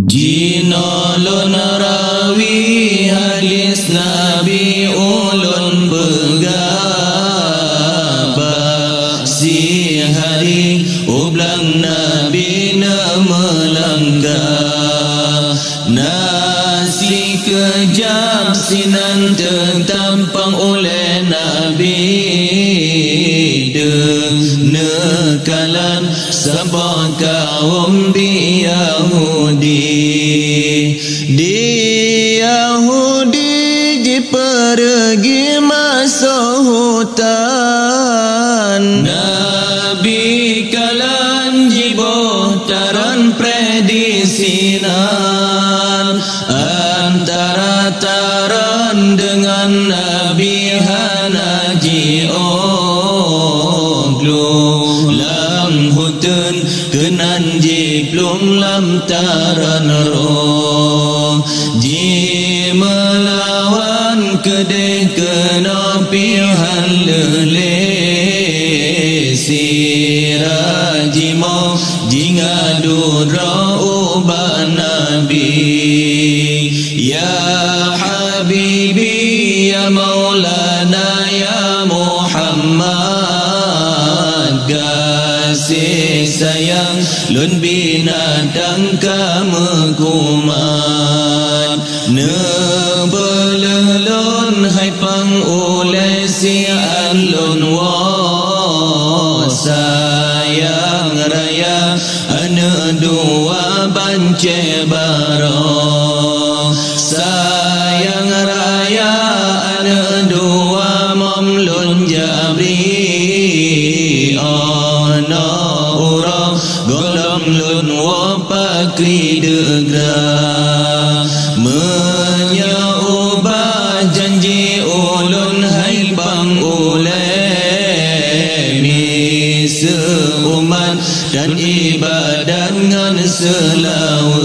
Jina lon rawi hadis Nabi ulun begabah si hari ublang Nabi melanggah nasi kejam sinan tertampang oleh Nabi denekalan sabah kaum di Yahudi pergi masuk hutan Nabi kalan jiboh taran predisinan antara taran dengan Nabi hanaji oglu lam hutun kenan jiplum lam taran roh ji melawan kedeh kena pihan lele siraji mau jingadu ra'ubah Nabi ya Habibi ya Maulana ya Muhammad kasih sayang lun binatang kamu kumat nebelelun hai pang oleh si alun wa sayang raya ane dua bance barong sayang raya ane dua mamlun jabri ana urang golong lun wa pakri degra menyaubah janji ulun hai bang oleh mi seumat dan ibadat ngan selawun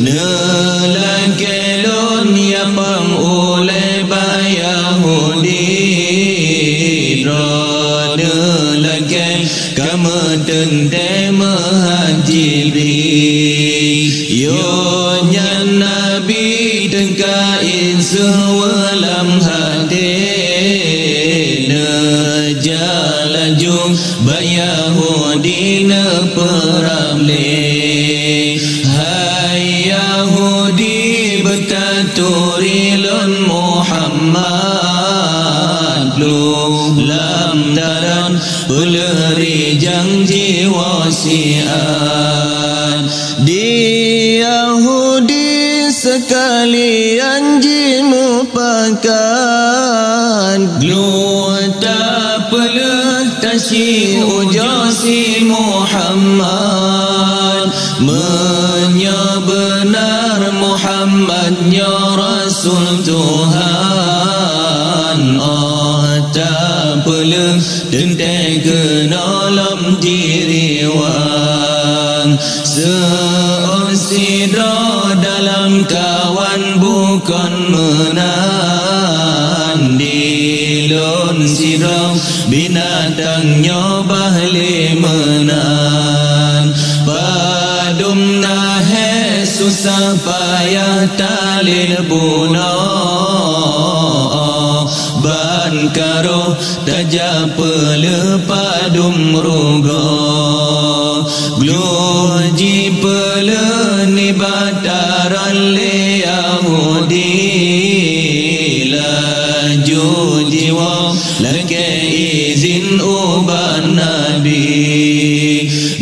nelakelun ya bang oleh bayahudi rada lakel kamu tente mahajiri yonya Nabi tengkain sewalam hati nejalajung bayahudi neperamle hai Yahudi bertaturi lon Muhammad lam daran peleri janji wasiat di Yahudi sekalian jimu pakan glota pelah tasyi ujasi Muhammad menyebenar Muhammadnya Rasul Tuhan tak pelah tentai kenalam diriwan seosidra dalam kawan bukan menan dilun sirau binatangnya bahli menan padum nahe susah payah talil bunah ban karo tajap pelepadum rugo gluji peleni bataran le Yahudi laju jiwa lage izin uban Nabi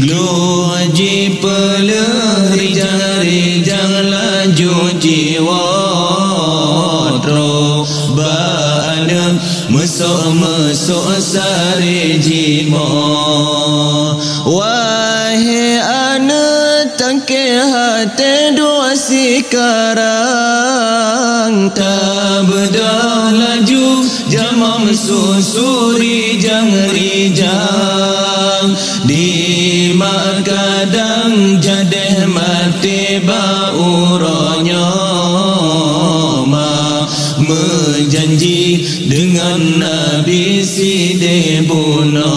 gluji peleri rijang laju jiwa mesok sari jimo wahai ane tangke hati dua sekarang tak bedah laju jamam susuri jang rijang di mak kadang jadeh mati bauranya menjanji dengan Nabi si debuna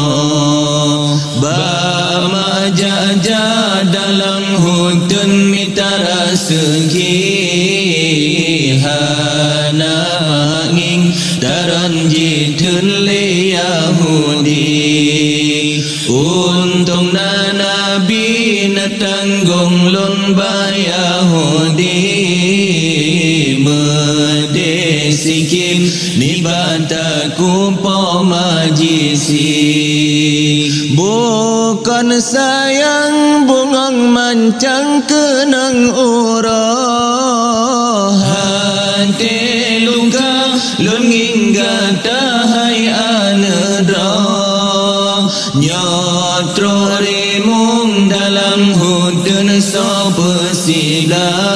Maja dalam hutun mitara segi hana nging daran jitun le Yahudi untung na nabi na tanggung lon ba Yahudi medesikin ni bataku po majisi bukan sayang bungang mancang kenang urah hati luka lun hingga tahai anedra nyatro rimung dalam hudun sopa silama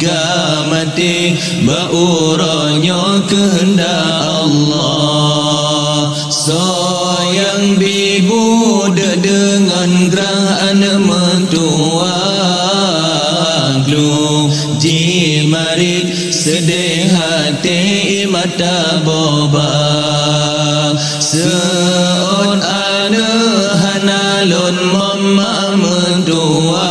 kamati bauranya kehendak Allah sayang bibu dengan gerah anak mentua glu jimarit sedih hati mata boba seon anak hanalun mama mentua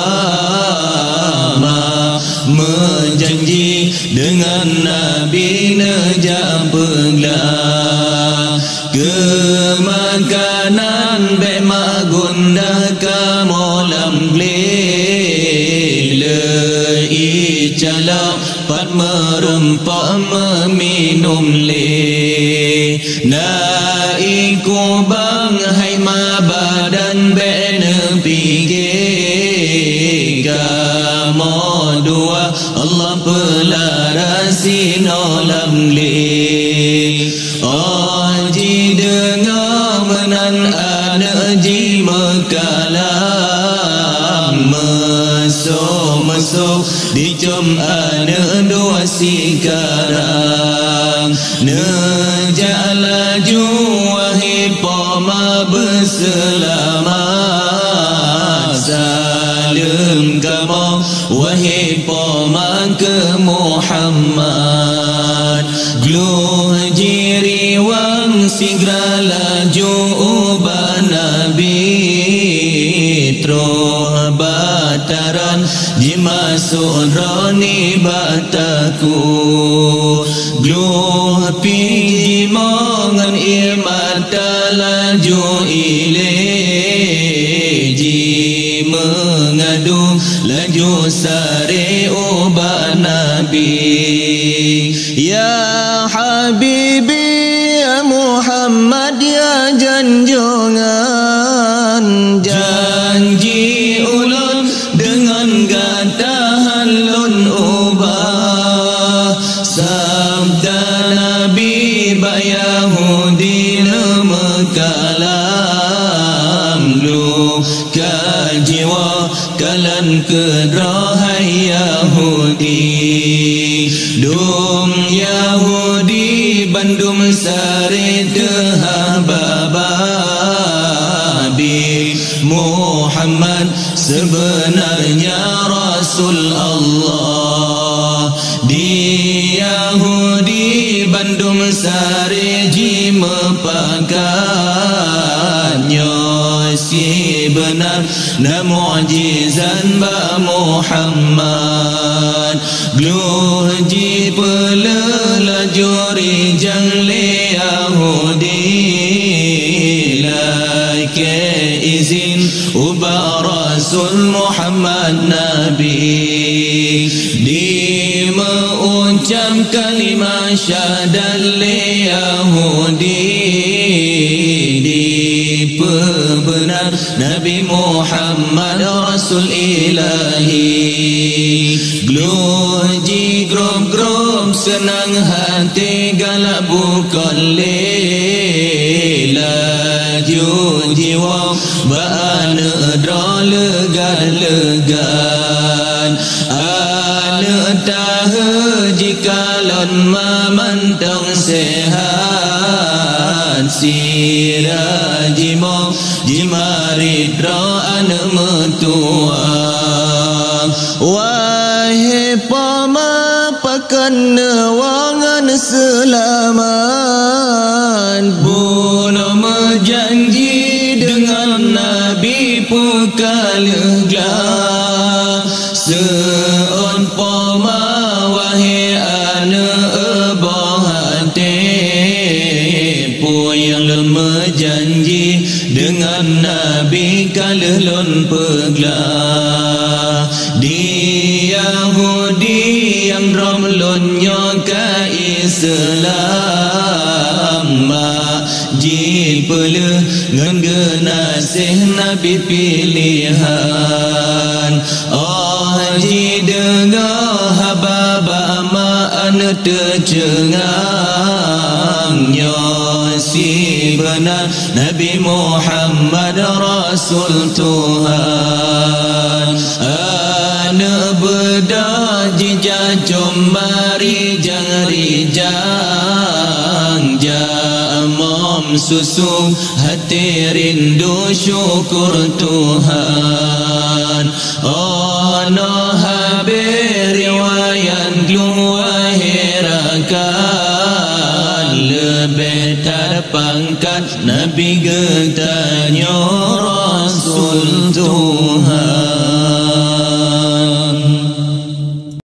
menjanji dengan Nabi nejak peglah kemakanan bema gundah kamolam glele icala pat merempak meminum le naiku bang hai ma badan bene pigi kamo dua Allah pelarasi nolam le Oji dengar menan anak mekalam Mesok dicom anak dua sekarang Nejak laju wahai poma berselamat Salam kamu wahai poma ke Muhammad Gluh jiri wang sigra laju ubah Nabi Troh bataran jimasuk roni bataku Gluh piji mongan imata laju ile Ji mengadu laju sare ubah Nabi Ya Habibi ya Muhammad ya janjungan janji ulun dengan gatahan lun ubah sabda Nabi ba Yahudi mekalam luka jiwa kalan kedrahai Yahudi dum Yahudi bandum sare dehah babi Muhammad sebenarnya Rasul Allah di Yahudi bandum sare jima pakannya si benar na mu'jizan ba Muhammad gluh ji pelala juri jangle Yahudi like izin ubah Rasul Muhammad Nabi di mengucap kalimah syahadat le Yahudi di benar Nabi Muhammad Rasul Ilahi gluh ji grom senang hati galak bukan laju jiwa ba'ana dra legan ana tahu jikalan mamantang sehat sirah jimari dra ana metua wahai pama pakan wangan selamat bunuh janji pekaleglah seon poma wahai anak bohate pu yang lemah janji dengan Nabi kalelon peglah di Yahudi yang romlonnya ke Islam majil pele ngan genasih Nabi pilihan ji dengar hababa maan tercengangnya si benar Nabi Muhammad Rasul Tuhan anak bedah jijajom mari jang jamom susu hati rindu syukur Tuhan no habir riwayat luahirakan lebih terpangkat Nabi getanya